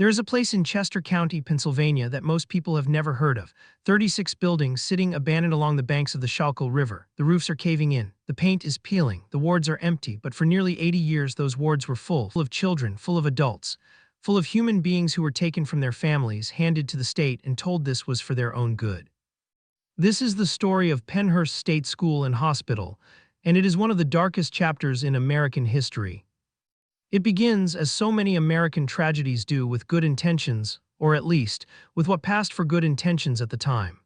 There is a place in Chester County, Pennsylvania that most people have never heard of. 36 buildings sitting abandoned along the banks of the Schuylkill River. The roofs are caving in. The paint is peeling. The wards are empty, but for nearly 80 years those wards were full of children, full of adults, full of human beings who were taken from their families, handed to the state, and told this was for their own good. This is the story of Pennhurst State School and Hospital, and it is one of the darkest chapters in American history. It begins, as so many American tragedies do, with good intentions, or at least, with what passed for good intentions at the time.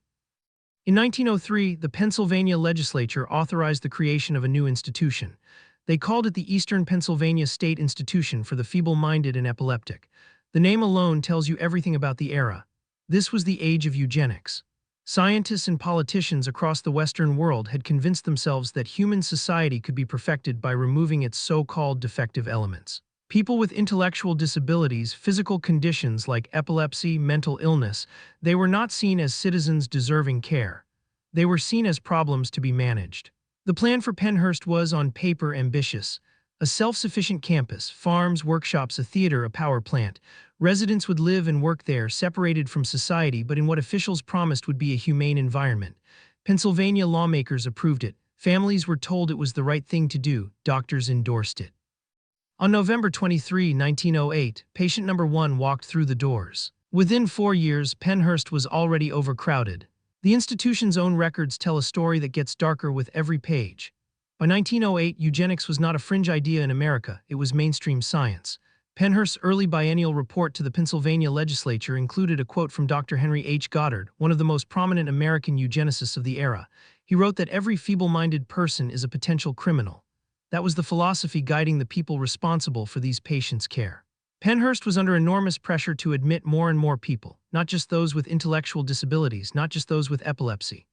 In 1903, the Pennsylvania legislature authorized the creation of a new institution. They called it the Eastern Pennsylvania State Institution for the Feeble-Minded and Epileptic. The name alone tells you everything about the era. This was the age of eugenics. Scientists and politicians across the Western world had convinced themselves that human society could be perfected by removing its so-called defective elements. People with intellectual disabilities, physical conditions like epilepsy, mental illness, they were not seen as citizens deserving care. They were seen as problems to be managed. The plan for Pennhurst was, on paper, ambitious. A self-sufficient campus, farms, workshops, a theater, a power plant. Residents would live and work there, separated from society, but in what officials promised would be a humane environment. Pennsylvania lawmakers approved it. Families were told it was the right thing to do. Doctors endorsed it. On November 23, 1908, patient number 1 walked through the doors. Within 4 years, Pennhurst was already overcrowded. The institution's own records tell a story that gets darker with every page. By 1908, eugenics was not a fringe idea in America, it was mainstream science. Pennhurst's early biennial report to the Pennsylvania legislature included a quote from Dr. Henry H. Goddard, one of the most prominent American eugenicists of the era. He wrote that every feeble-minded person is a potential criminal. That was the philosophy guiding the people responsible for these patients' care. Pennhurst was under enormous pressure to admit more and more people, not just those with intellectual disabilities, not just those with epilepsy.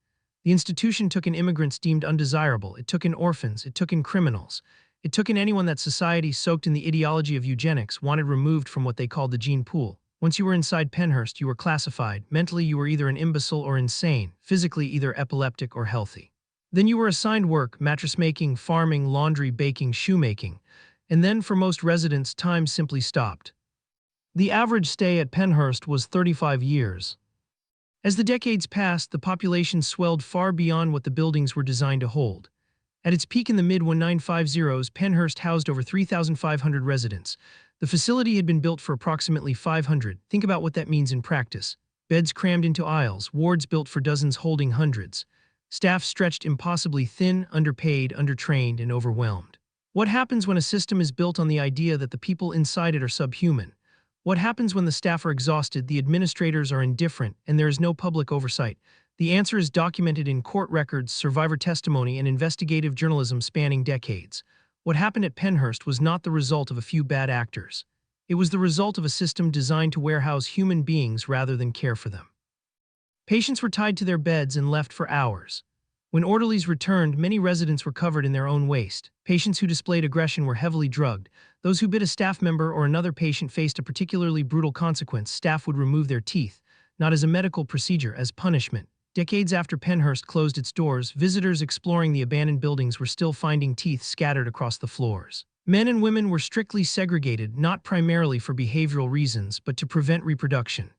The institution took in immigrants deemed undesirable, it took in orphans, it took in criminals. It took in anyone that society, soaked in the ideology of eugenics, wanted removed from what they called the gene pool. Once you were inside Pennhurst, you were classified. Mentally, you were either an imbecile or insane, physically either epileptic or healthy. Then you were assigned work: mattress making, farming, laundry, baking, shoemaking. And then, for most residents, time simply stopped. The average stay at Pennhurst was 35 years. As the decades passed, the population swelled far beyond what the buildings were designed to hold. At its peak in the mid-1950s, Pennhurst housed over 3,500 residents. The facility had been built for approximately 500. Think about what that means in practice. Beds crammed into aisles, wards built for dozens holding hundreds. Staff stretched impossibly thin, underpaid, undertrained, and overwhelmed. What happens when a system is built on the idea that the people inside it are subhuman? What happens when the staff are exhausted, the administrators are indifferent, and there is no public oversight? The answer is documented in court records, survivor testimony, and investigative journalism spanning decades. What happened at Pennhurst was not the result of a few bad actors. It was the result of a system designed to warehouse human beings rather than care for them. Patients were tied to their beds and left for hours. When orderlies returned, many residents were covered in their own waste. Patients who displayed aggression were heavily drugged. Those who bit a staff member or another patient faced a particularly brutal consequence. Staff would remove their teeth, not as a medical procedure, as punishment. Decades after Pennhurst closed its doors, visitors exploring the abandoned buildings were still finding teeth scattered across the floors. Men and women were strictly segregated, not primarily for behavioral reasons, but to prevent reproduction.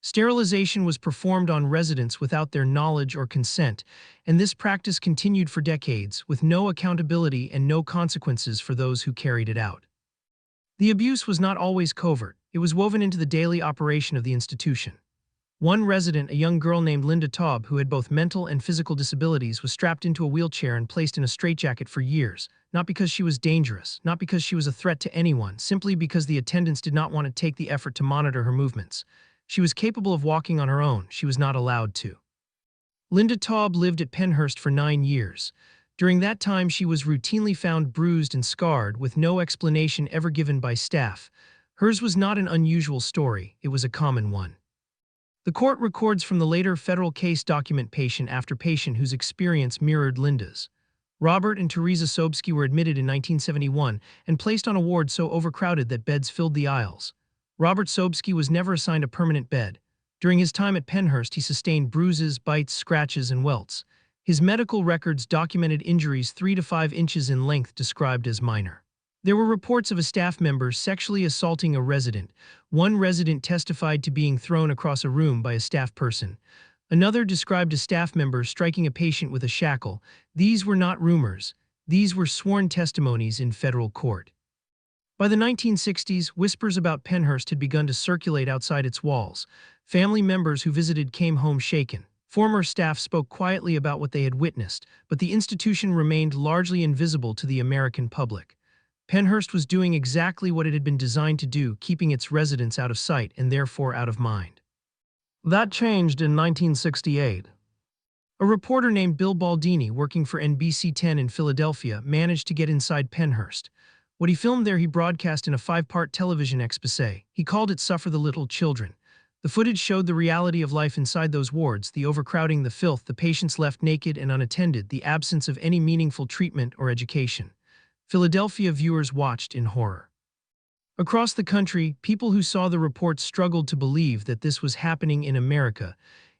Sterilization was performed on residents without their knowledge or consent, and this practice continued for decades, with no accountability and no consequences for those who carried it out. The abuse was not always covert, it was woven into the daily operation of the institution. One resident, a young girl named Linda Taub, who had both mental and physical disabilities, was strapped into a wheelchair and placed in a straitjacket for years, not because she was dangerous, not because she was a threat to anyone, simply because the attendants did not want to take the effort to monitor her movements. She was capable of walking on her own, she was not allowed to. Linda Taub lived at Pennhurst for 9 years. During that time, she was routinely found bruised and scarred, with no explanation ever given by staff. Hers was not an unusual story, it was a common one. The court records from the later federal case document patient after patient whose experience mirrored Linda's. Robert and Teresa Sobski were admitted in 1971 and placed on a ward so overcrowded that beds filled the aisles. Robert Sobski was never assigned a permanent bed. During his time at Pennhurst, he sustained bruises, bites, scratches, and welts. His medical records documented injuries 3 to 5 inches in length described as minor. There were reports of a staff member sexually assaulting a resident. One resident testified to being thrown across a room by a staff person. Another described a staff member striking a patient with a shackle. These were not rumors. These were sworn testimonies in federal court. By the 1960s, whispers about Pennhurst had begun to circulate outside its walls. Family members who visited came home shaken. Former staff spoke quietly about what they had witnessed, but the institution remained largely invisible to the American public. Pennhurst was doing exactly what it had been designed to do, keeping its residents out of sight and therefore out of mind. That changed in 1968. A reporter named Bill Baldini, working for NBC 10 in Philadelphia, managed to get inside Pennhurst. What he filmed there he broadcast in a 5-part television exposé. He called it Suffer the Little Children. The footage showed the reality of life inside those wards, the overcrowding, the filth, the patients left naked and unattended, the absence of any meaningful treatment or education. Philadelphia viewers watched in horror. Across the country, people who saw the reports struggled to believe that this was happening in America,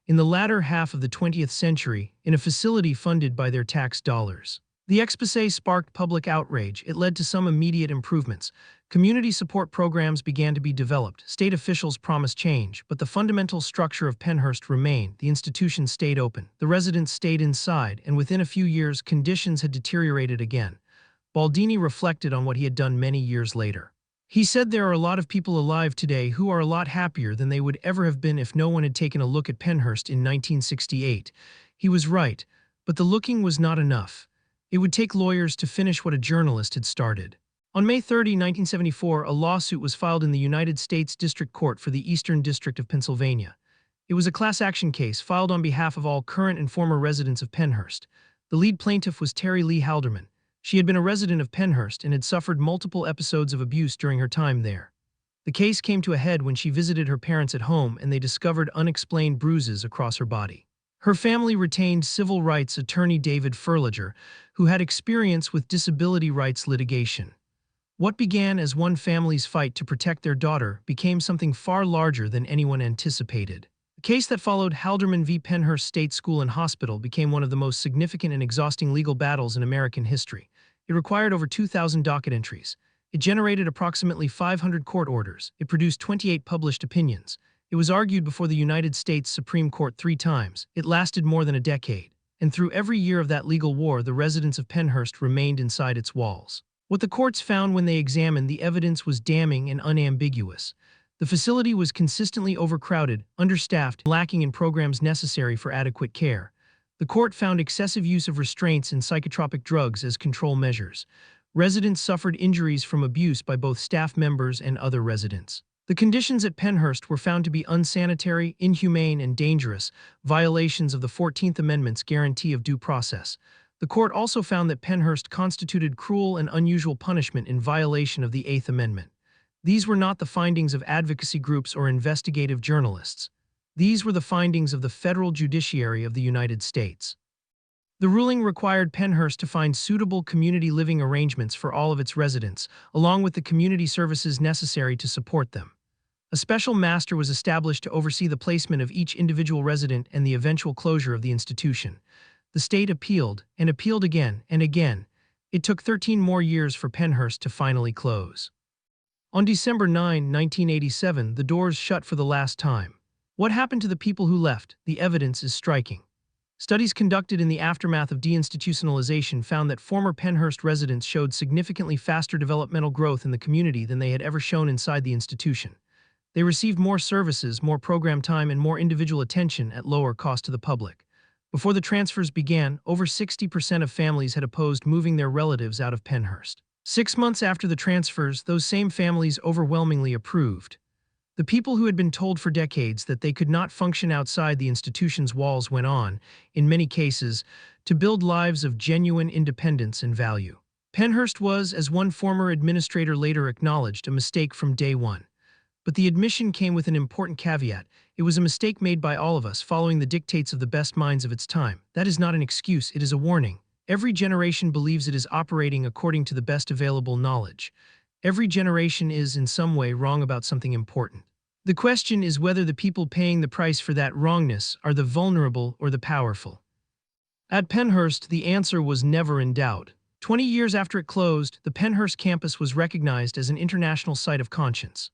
in the latter half of the 20th century, in a facility funded by their tax dollars. The exposé sparked public outrage. It led to some immediate improvements. Community support programs began to be developed. State officials promised change, but the fundamental structure of Pennhurst remained. The institution stayed open. The residents stayed inside, and within a few years, conditions had deteriorated again. Baldini reflected on what he had done many years later. He said there are a lot of people alive today who are a lot happier than they would ever have been if no one had taken a look at Pennhurst in 1968. He was right, but the looking was not enough. It would take lawyers to finish what a journalist had started. On May 30, 1974, a lawsuit was filed in the United States District Court for the Eastern District of Pennsylvania. It was a class action case filed on behalf of all current and former residents of Pennhurst. The lead plaintiff was Terry Lee Halderman. She had been a resident of Pennhurst and had suffered multiple episodes of abuse during her time there. The case came to a head when she visited her parents at home and they discovered unexplained bruises across her body. Her family retained civil rights attorney David Furlager, who had experience with disability rights litigation. What began as one family's fight to protect their daughter became something far larger than anyone anticipated. The case that followed, Halderman v. Pennhurst State School and Hospital, became one of the most significant and exhausting legal battles in American history. It required over 2,000 docket entries. It generated approximately 500 court orders. It produced 28 published opinions. It was argued before the United States Supreme Court 3 times. It lasted more than a decade. And through every year of that legal war, the residents of Pennhurst remained inside its walls. What the courts found when they examined the evidence was damning and unambiguous. The facility was consistently overcrowded, understaffed, and lacking in programs necessary for adequate care. The court found excessive use of restraints and psychotropic drugs as control measures. Residents suffered injuries from abuse by both staff members and other residents. The conditions at Pennhurst were found to be unsanitary, inhumane, and dangerous, violations of the 14th Amendment's guarantee of due process. The court also found that Pennhurst constituted cruel and unusual punishment in violation of the 8th Amendment. These were not the findings of advocacy groups or investigative journalists. These were the findings of the federal judiciary of the United States. The ruling required Pennhurst to find suitable community living arrangements for all of its residents, along with the community services necessary to support them. A special master was established to oversee the placement of each individual resident and the eventual closure of the institution. The state appealed, and appealed again and again. It took 13 more years for Pennhurst to finally close. On December 9, 1987, the doors shut for the last time. What happened to the people who left? The evidence is striking. Studies conducted in the aftermath of deinstitutionalization found that former Pennhurst residents showed significantly faster developmental growth in the community than they had ever shown inside the institution. They received more services, more program time, and more individual attention at lower cost to the public. Before the transfers began, over 60% of families had opposed moving their relatives out of Pennhurst. 6 months after the transfers, those same families overwhelmingly approved. The people who had been told for decades that they could not function outside the institution's walls went on, in many cases, to build lives of genuine independence and value. Pennhurst was, as one former administrator later acknowledged, a mistake from day one. But the admission came with an important caveat. It was a mistake made by all of us, following the dictates of the best minds of its time. That is not an excuse, it is a warning. Every generation believes it is operating according to the best available knowledge. Every generation is, in some way, wrong about something important. The question is whether the people paying the price for that wrongness are the vulnerable or the powerful. At Pennhurst, the answer was never in doubt. 20 years after it closed, the Pennhurst campus was recognized as an international site of conscience.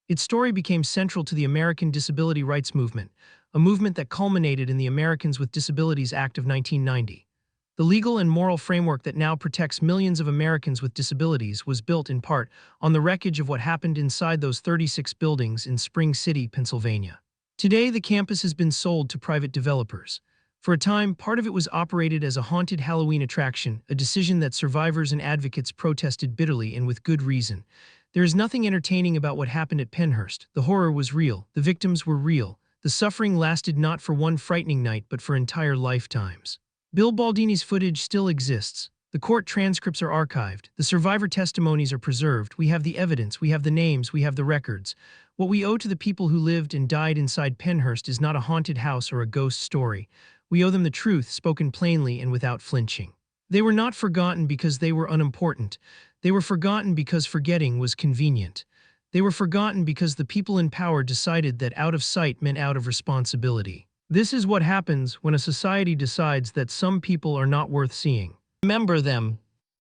Its story became central to the American disability rights movement, a movement that culminated in the Americans with Disabilities Act of 1990. The legal and moral framework that now protects millions of Americans with disabilities was built in part on the wreckage of what happened inside those 36 buildings in Spring City, Pennsylvania. Today, the campus has been sold to private developers. For a time, part of it was operated as a haunted Halloween attraction, a decision that survivors and advocates protested bitterly and with good reason. There is nothing entertaining about what happened at Pennhurst. The horror was real, the victims were real, the suffering lasted not for one frightening night but for entire lifetimes. Bill Baldini's footage still exists. The court transcripts are archived, the survivor testimonies are preserved, we have the evidence, we have the names, we have the records. What we owe to the people who lived and died inside Pennhurst is not a haunted house or a ghost story. We owe them the truth, spoken plainly and without flinching. They were not forgotten because they were unimportant. They were forgotten because forgetting was convenient. They were forgotten because the people in power decided that out of sight meant out of responsibility. This is what happens when a society decides that some people are not worth seeing. Remember them.